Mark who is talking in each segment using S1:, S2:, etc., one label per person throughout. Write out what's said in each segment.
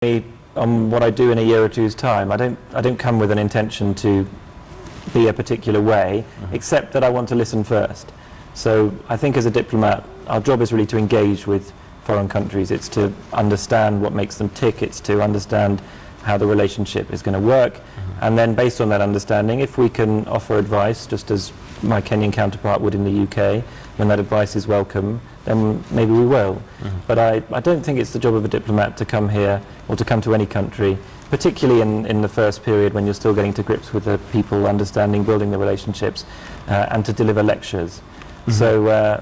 S1: me on what I do in a year or two's time. I don't come with an intention to be a particular way, except that I want to listen first. So I think as a diplomat, our job is really to engage with foreign countries. It's to understand what makes them tick. It's to understand how the relationship is going to work. And then based on that understanding, if we can offer advice, just as my Kenyan counterpart would in the UK, when that advice is welcome, then maybe we will. But I don't think it's the job of a diplomat to come here or to come to any country, particularly in the first period when you're still getting to grips with the people, understanding, building the relationships, and to deliver lectures. So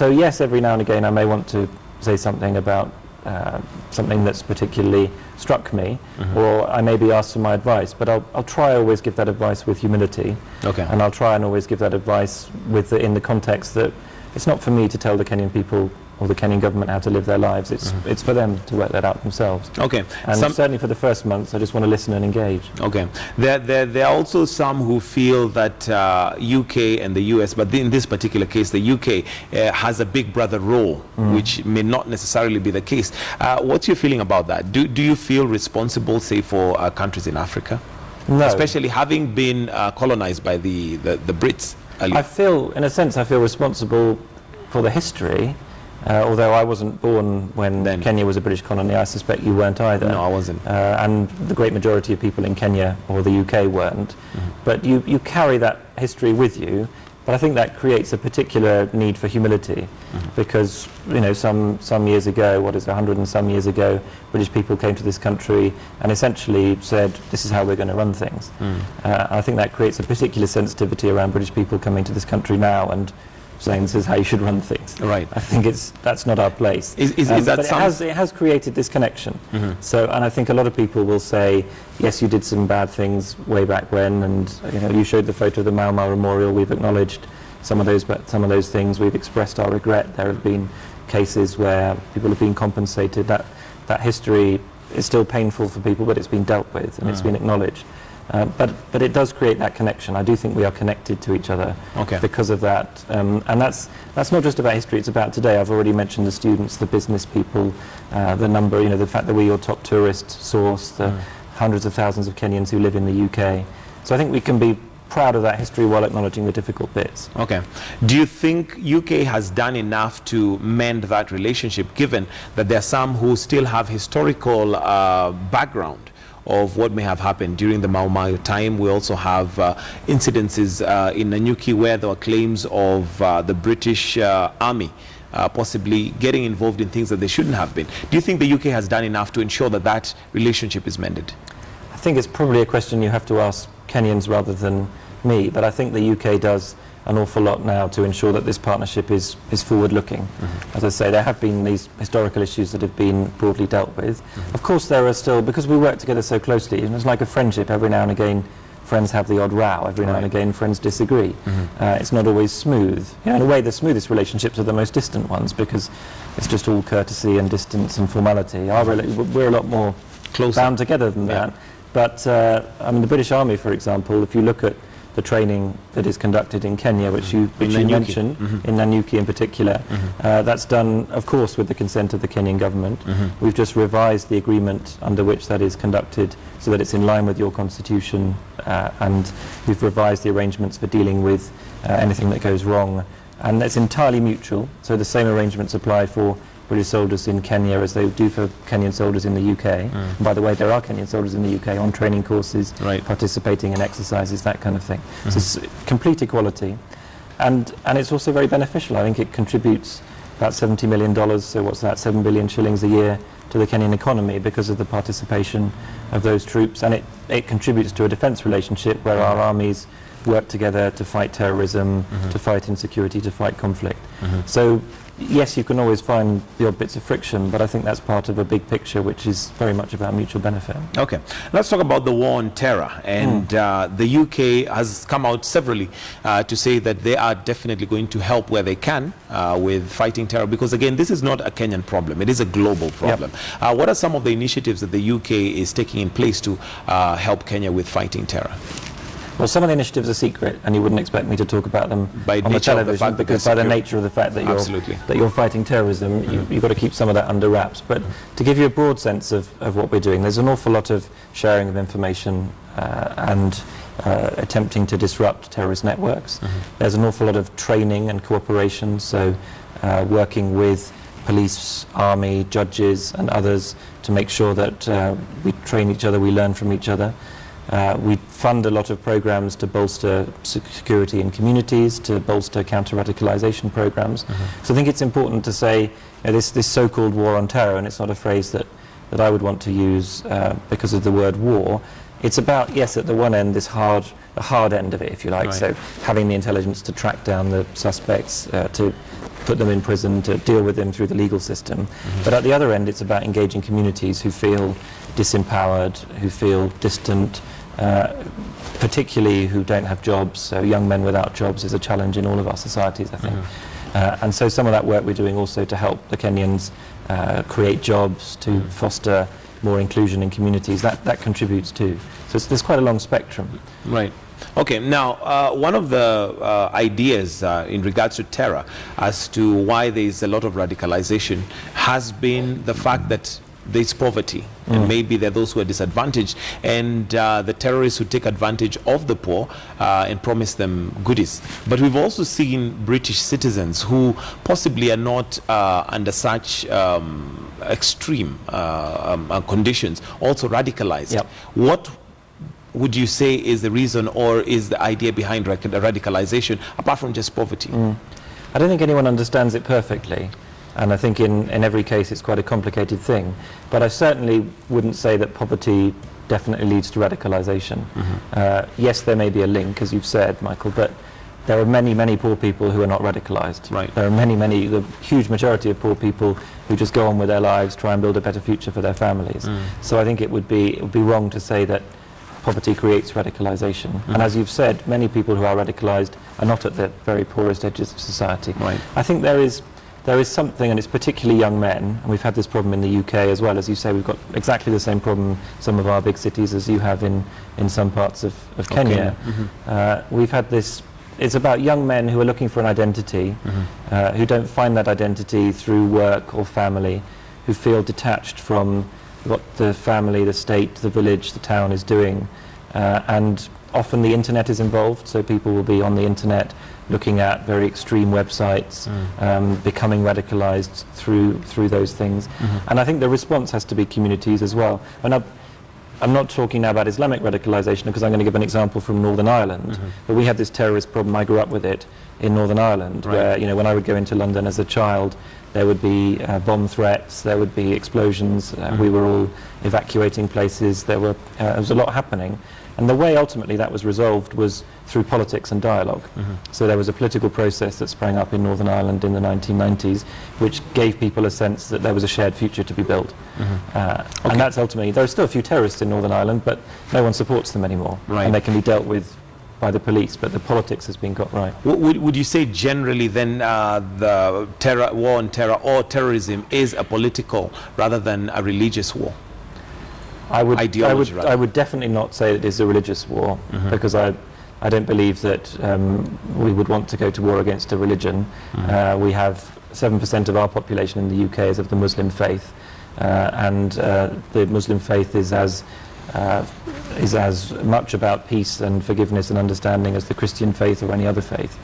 S1: yes, every now and again I may want to say something about something that's particularly struck me, or I may be asked for my advice, but I'll try always give that advice with humility, and I'll try and always give that advice in the context that it's not for me to tell the Kenyan people or the Kenyan government how to live their lives. It's for them to work that out themselves. Okay. And certainly for the first months, I just want to listen and engage. Okay. There are also some who feel that UK and the US, but in this particular case, the UK has a big brother role, which may not necessarily be the case. What's your feeling about that? Do you feel responsible, say, for countries in Africa? No. Especially having been colonized by the Brits earlier. I feel, in a sense, I feel responsible for the history. Although I wasn't born when Kenya was a British colony, I suspect you weren't either. No, I wasn't. And the great majority of people in Kenya or the UK weren't. But you carry that history with you. But I think that creates a particular need for humility, because some years ago, 100 and some years ago, British people came to this country and essentially said, this is how we're going to run things. I think that creates a particular sensitivity around British people coming to this country now and saying this is how you should run things. Right. I think that's not our place. Is that but it has created this connection. And I think a lot of people will say, yes, you did some bad things way back when, and you showed the photo of the Mau Mau Memorial. We've acknowledged some of those things. We've expressed our regret. There have been cases where people have been compensated. That history is still painful for people, but it's been dealt with and it's been acknowledged. But it does create that connection. I do think we are connected to each other because of that. And that's not just about history, it's about today. I've already mentioned the students, the business people, the number, the fact that we're your top tourist source, the hundreds of thousands of Kenyans who live in the UK. So I think we can be proud of that history while acknowledging the difficult bits. Okay. Do you think UK has done enough to mend that relationship, given that there are some who still have historical background of what may have happened during the Mau Mau time? We also have incidences in Nanyuki where there were claims of the British Army possibly getting involved in things that they shouldn't have been. Do you think the UK has done enough to ensure that that relationship is mended? I think it's probably a question you have to ask Kenyans rather than me, but I think the UK does an awful lot now to ensure that this partnership is forward-looking. As I say, there have been these historical issues that have been broadly dealt with. Of course, there are still, because we work together so closely, and it's like a friendship, every now and again friends have the odd row, every now and again friends disagree. It's not always smooth. In a way, the smoothest relationships are the most distant ones, because it's just all courtesy and distance and formality. We're a lot more bound together than that. But I mean, the British Army, for example, if you look at the training that is conducted in Kenya, which you mentioned, in Nanyuki in particular, that's done, of course, with the consent of the Kenyan government. We've just revised the agreement under which that is conducted so that it's in line with your constitution, and we've revised the arrangements for dealing with anything that goes wrong. And it's entirely mutual, so the same arrangements apply for British soldiers in Kenya as they do for Kenyan soldiers in the UK. And by the way, there are Kenyan soldiers in the UK on training courses, participating in exercises, that kind of thing. So it's complete equality. And it's also very beneficial. I think it contributes about $70 million, so what's that, 7 billion shillings a year to the Kenyan economy because of the participation of those troops. And it contributes to a defence relationship where our armies work together to fight terrorism, to fight insecurity, to fight conflict. So yes, you can always find the odd bits of friction, but I think that's part of a big picture which is very much about mutual benefit. Okay, let's talk about the war on terror. And the UK has come out severally to say that they are definitely going to help where they can with fighting terror, because again, this is not a Kenyan problem, it is a global problem. What are some of the initiatives that the UK is taking in place to help Kenya with fighting terror? Well, some of the initiatives are secret, and you wouldn't expect me to talk about them on the television, because by the nature of the fact that you're fighting terrorism, you've got to keep some of that under wraps. But to give you a broad sense of what we're doing, there's an awful lot of sharing of information and attempting to disrupt terrorist networks. There's an awful lot of training and cooperation, so working with police, army, judges and others to make sure that we train each other, we learn from each other. We fund a lot of programs to bolster security in communities, to bolster counter-radicalization programs. So I think it's important to say this so-called war on terror, and it's not a phrase that I would want to use because of the word war. It's about, yes, at the one end, the hard end of it, if you like, so having the intelligence to track down the suspects, to put them in prison, to deal with them through the legal system. But at the other end, it's about engaging communities who feel disempowered, who feel distant, particularly who don't have jobs. So young men without jobs is a challenge in all of our societies, I think. And so some of that work we're doing also to help the Kenyans create jobs, to foster more inclusion in communities, that contributes too. So there's quite a long spectrum.
S2: Right. Okay, now one of the ideas in regards to terror as to why there is a lot of radicalization has been the fact that there's poverty, and maybe there are those who are disadvantaged, and the terrorists who take advantage of the poor and promise them goodies. But we've also seen British citizens who possibly are not under such extreme conditions also radicalized. What would you say is the reason or is the idea behind radicalization, apart from just poverty?
S1: I don't think anyone understands it perfectly, and I think in every case it's quite a complicated thing. But I certainly wouldn't say that poverty definitely leads to radicalization. Yes, there may be a link, as you've said, Michael, but there are many, many poor people who are not radicalized. There are many, the huge majority of poor people who just go on with their lives, try and build a better future for their families. So I think it would be wrong to say that poverty creates radicalization. And as you've said, many people who are radicalized are not at the very poorest edges of society. I think there is something, and it's particularly young men, and we've had this problem in the UK as well. As you say, we've got exactly the same problem in some of our big cities as you have in some parts of Kenya. We've had this, it's about young men who are looking for an identity, who don't find that identity through work or family, who feel detached from what the family, the state, the village, the town is doing. And often the internet is involved, so people will be on the internet looking at very extreme websites, becoming radicalized through those things. And I think the response has to be communities as well. And I'm not talking now about Islamic radicalization, because I'm going to give an example from Northern Ireland. But we had this terrorist problem, I grew up with it, in Northern Ireland, where, you know, when I would go into London as a child, there would be bomb threats, there would be explosions, we were all evacuating places, there was a lot happening. And the way ultimately that was resolved was through politics and dialogue. So there was a political process that sprang up in Northern Ireland in the 1990s, which gave people a sense that there was a shared future to be built. And that's ultimately, there are still a few terrorists in Northern Ireland, but no one supports them anymore. And they can be dealt with by the police, but the politics has been got right.
S2: Would you say generally then the war on terror or terrorism is a political rather than a religious war?
S1: I would definitely not say it is a religious war, because I don't believe that we would want to go to war against a religion. We have 7% of our population in the UK is of the Muslim faith, and the Muslim faith is as much about peace and forgiveness and understanding as the Christian faith or any other faith.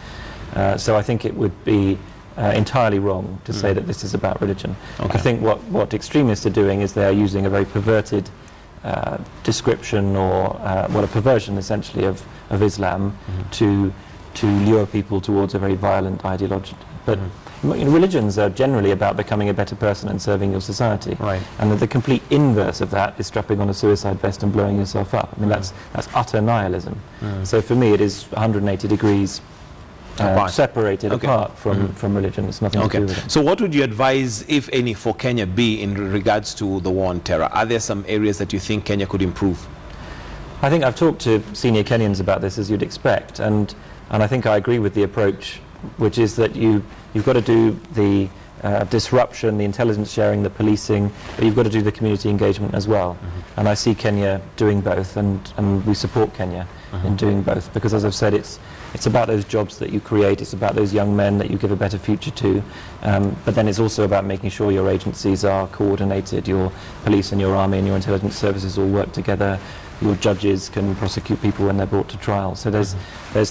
S1: So I think it would be entirely wrong to say that this is about religion. I think what extremists are doing is they are using a very perverted description, or a perversion essentially of Islam to lure people towards a very violent ideology. But religions are generally about becoming a better person and serving your society. And the complete inverse of that is strapping on a suicide vest and blowing yourself up. I mean, that's utter nihilism. So for me, it is 180 degrees separated apart from religion. It's nothing to do with it.
S2: So what would you advise, if any, for Kenya be in regards to the war on terror? Are there some areas that you think Kenya could improve?
S1: I think I've talked to senior Kenyans about this, as you'd expect, and I think I agree with the approach, which is that you've got to do the disruption, the intelligence sharing, the policing, but you've got to do the community engagement as well. And I see Kenya doing both, and we support Kenya in doing both, because as I've said, it's about those jobs that you create, it's about those young men that you give a better future to, but then it's also about making sure your agencies are coordinated, your police and your army and your intelligence services all work together, your judges can prosecute people when they're brought to trial. So there's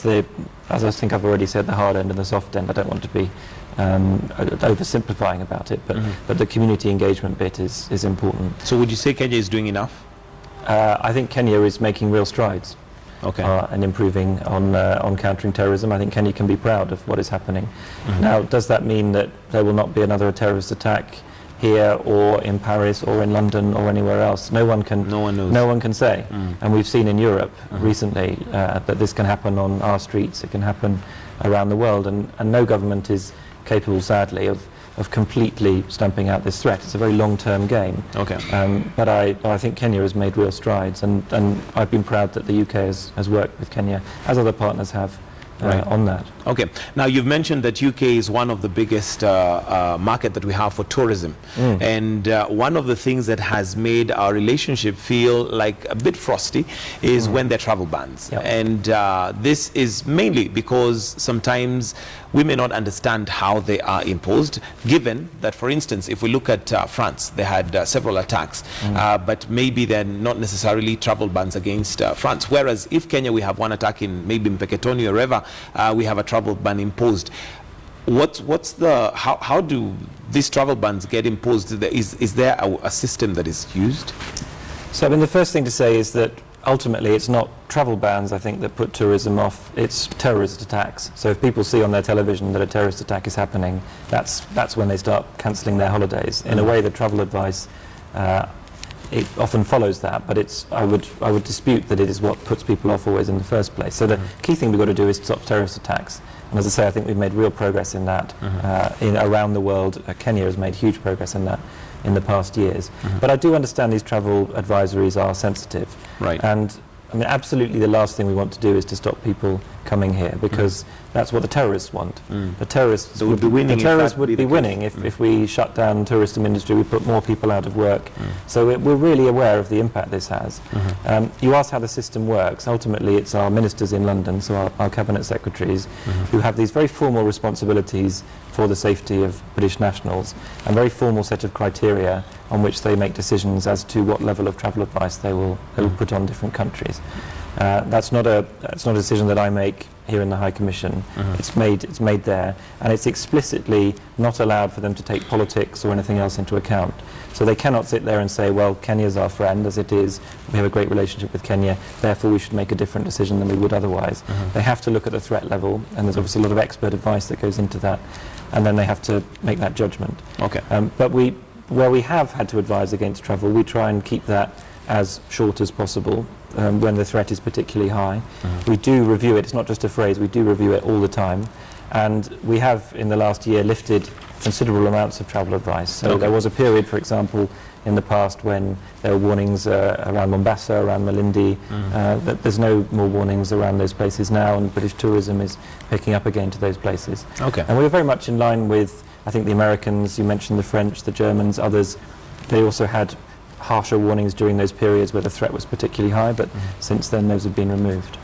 S1: the, as I think I've already said, the hard end and the soft end. I don't want to be oversimplifying about it, but the community engagement bit is important.
S2: So would you say Kenya is doing enough?
S1: I think Kenya is making real strides.
S2: Okay.
S1: And improving on countering terrorism. I think Kenya can be proud of what is happening. Now, does that mean that there will not be another terrorist attack here or in Paris or in London or anywhere else? No one knows. No one can say. And we've seen in Europe recently that this can happen on our streets. It can happen around the world, and no government is capable, sadly, of completely stamping out this threat. It's a very long-term game.
S2: Okay.
S1: But I think Kenya has made real strides, and I've been proud that the UK has worked with Kenya, as other partners have, on that.
S2: Okay. Now, you've mentioned that UK is one of the biggest market that we have for tourism. And one of the things that has made our relationship feel like a bit frosty is when there are travel bans.
S1: Yep.
S2: And this is mainly because sometimes we may not understand how they are imposed, given that, for instance, if we look at France, they had several attacks, but maybe they're not necessarily travel bans against France. Whereas if Kenya, we have one attack in maybe Mpeketoni or Reva, we have a travel ban imposed. How do these travel bans get imposed? Is there a system that is used?
S1: So I mean, the first thing to say is that ultimately it's not travel bans, I think, that put tourism off, it's terrorist attacks. So if people see on their television that a terrorist attack is happening, that's when they start cancelling their holidays. In a way, the travel advice it often follows that, but I would dispute that it is what puts people off always in the first place. So the key thing we've got to do is stop terrorist attacks. And as I say, I think we've made real progress in that around the world. Kenya has made huge progress in that in the past years. But I do understand these travel advisories are sensitive.
S2: Right.
S1: And I mean, absolutely the last thing we want to do is to stop people coming here, because that's what the terrorists want. The terrorists would be winning. The terrorists would be winning if we shut down the tourism industry, we put more people out of work. So we're really aware of the impact this has. You asked how the system works. Ultimately, it's our ministers in London, so our cabinet secretaries, who have these very formal responsibilities for the safety of British nationals, and very formal set of criteria on which they make decisions as to what level of travel advice they will put on different countries. That's not a decision that I make here in the High Commission. It's made there, and it's explicitly not allowed for them to take politics or anything else into account. So they cannot sit there and say, well, Kenya's our friend, as it is, we have a great relationship with Kenya, therefore we should make a different decision than we would otherwise. They have to look at the threat level, and there's obviously a lot of expert advice that goes into that, and then they have to make that judgment.
S2: Okay.
S1: But where we have had to advise against travel, we try and keep that as short as possible when the threat is particularly high. We do review it, it's not just a phrase, we do review it all the time. And we have, in the last year, lifted considerable amounts of travel advice. So there was a period, for example, in the past when there were warnings around Mombasa, around Malindi, that there's no more warnings around those places now, and British tourism is picking up again to those places.
S2: Okay.
S1: And we're very much in line with, I think, the Americans, you mentioned the French, the Germans, others. They also had harsher warnings during those periods where the threat was particularly high, but since then those have been removed.